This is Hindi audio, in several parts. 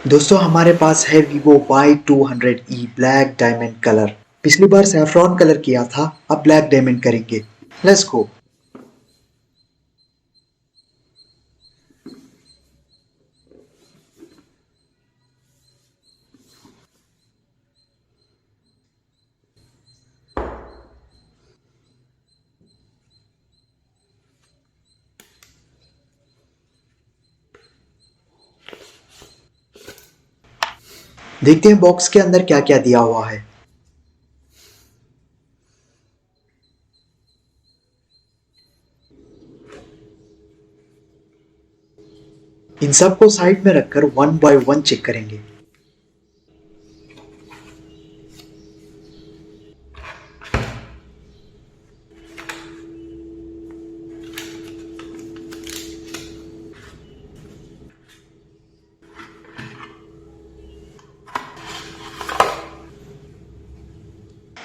दोस्तों हमारे पास है Vivo Y200e black diamond colour. पिछली बार सैफ्रॉन कलर किया था, अब ब्लैक डायमंड करेंगे। Let's go. देखते हैं बॉक्स के अंदर क्या क्या दिया हुआ है। इन सबको साइड में रखकर वन बाय वन चेक करेंगे।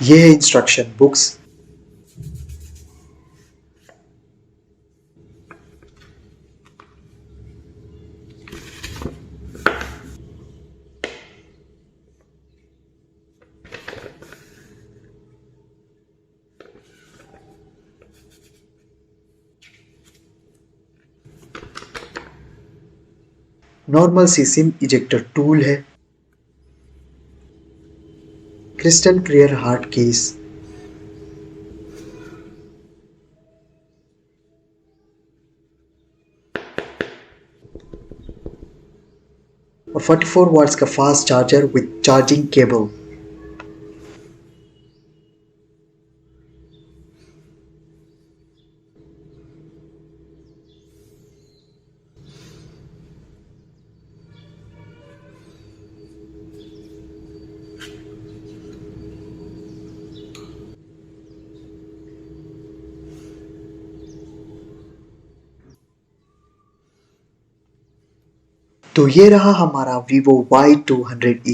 ये है इंस्ट्रक्शन बुक्स। नॉर्मल सी सिम इजेक्टर टूल है। क्रिस्टल क्लियर हार्ड केस और 44 वाट्स का fast charger with charging cable. तो ये रहा हमारा Vivo Y200e।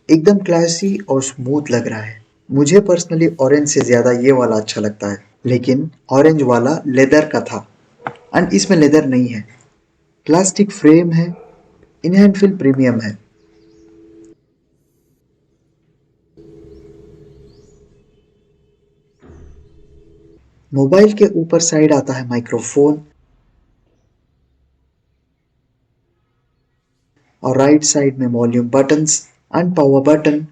एकदम क्लासी और स्मूथ लग रहा है। मुझे पर्सनली ऑरेंज से ज्यादा ये वाला अच्छा लगता है, लेकिन ऑरेंज वाला लेदर का था एंड इसमें लेदर नहीं है। प्लास्टिक फ्रेम है। इन हैंड फील प्रीमियम है। मोबाइल के ऊपर साइड आता है माइक्रोफोन और राइट साइड में volume buttons and power button.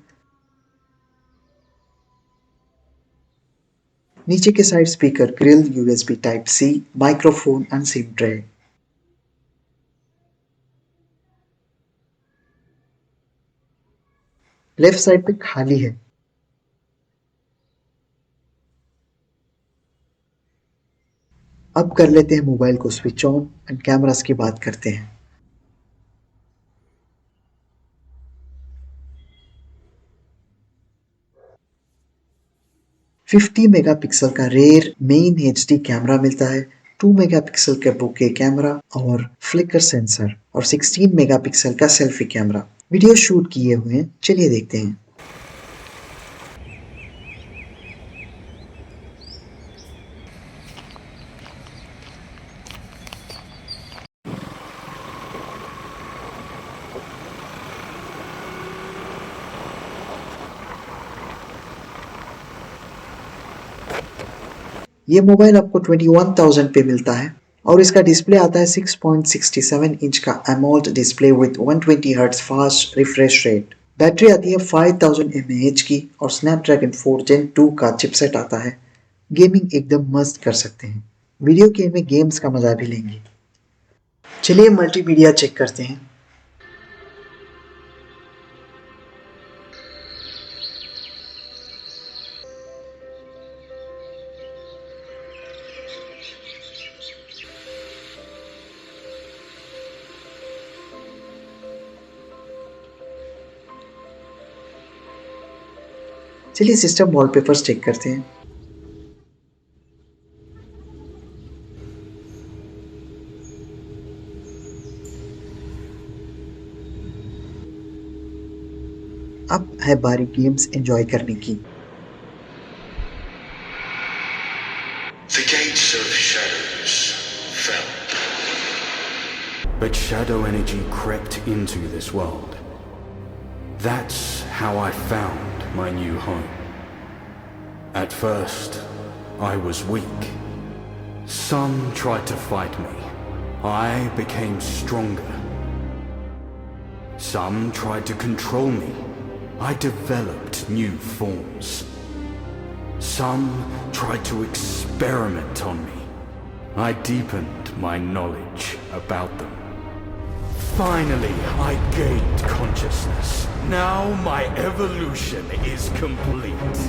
नीचे के side speaker grill, USB type C, microphone and SIM tray. Left side पे खाली है। अब कर लेते हैं मोबाइल को स्विच ऑन एंड कैमरास की बात करते हैं। 50 मेगापिक्सल का रेयर मेन एचडी कैमरा मिलता है, 2 मेगापिक्सल का बुके कैमरा और फ्लिकर सेंसर और 16 मेगापिक्सल का सेल्फी कैमरा। वीडियो शूट किए हुए हैं, चलिए देखते हैं। ये मोबाइल आपको 21,000 पे मिलता है और इसका डिस्प्ले आता है 6.67 इंच का AMOLED display with 120 hertz fast refresh rate. Battery आती है 5000 mAh की और स्नैपड्रैगन 4 Gen 2 का चिपसेट आता है। गेमिंग एकदम मस्त कर सकते हैं। वीडियो गेम में गेम्स का मजा भी लेंगे। चलिए मल्टीमीडिया चेक करते हैं। चलिए सिस्टम वॉलपेपर्स चेक करते हैं। अब है बारी गेम्स एंजॉय करने की। The gates of shadows fell. But shadow energy crept into this world. That's how I found my new home. At first, I was weak. Some tried to fight me. I became stronger. Some tried to control me. I developed new forms. Some tried to experiment on me. I deepened my knowledge about them. Finally, I gained consciousness. Now my evolution is complete.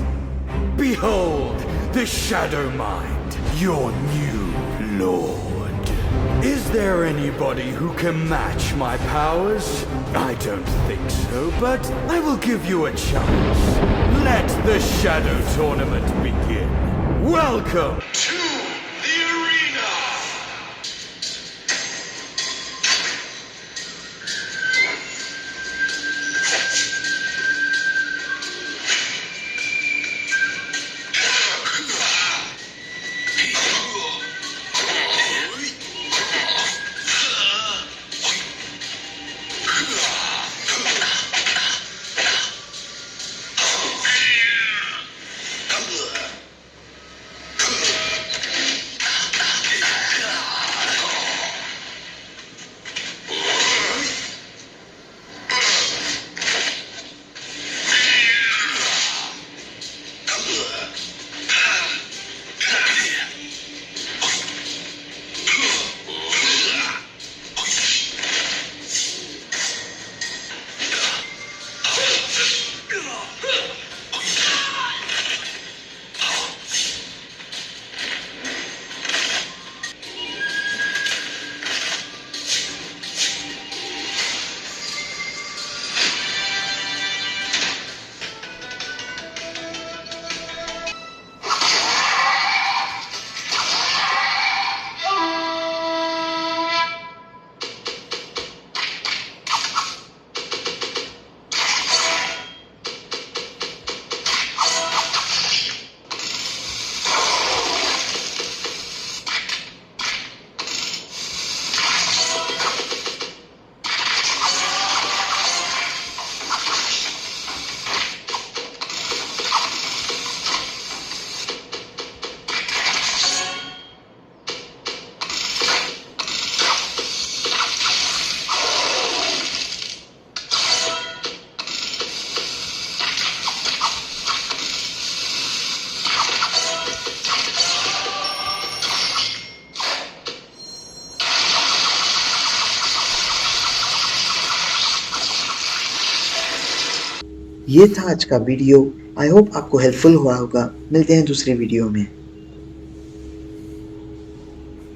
Behold, the Shadow Mind, your new lord. Is there anybody who can match my powers? I don't think so, but I will give you a chance. Let the Shadow Tournament begin. Welcome to the arena! ये था आज का वीडियो। आई होप आपको हेल्पफुल हुआ होगा। मिलते हैं दूसरे वीडियो में।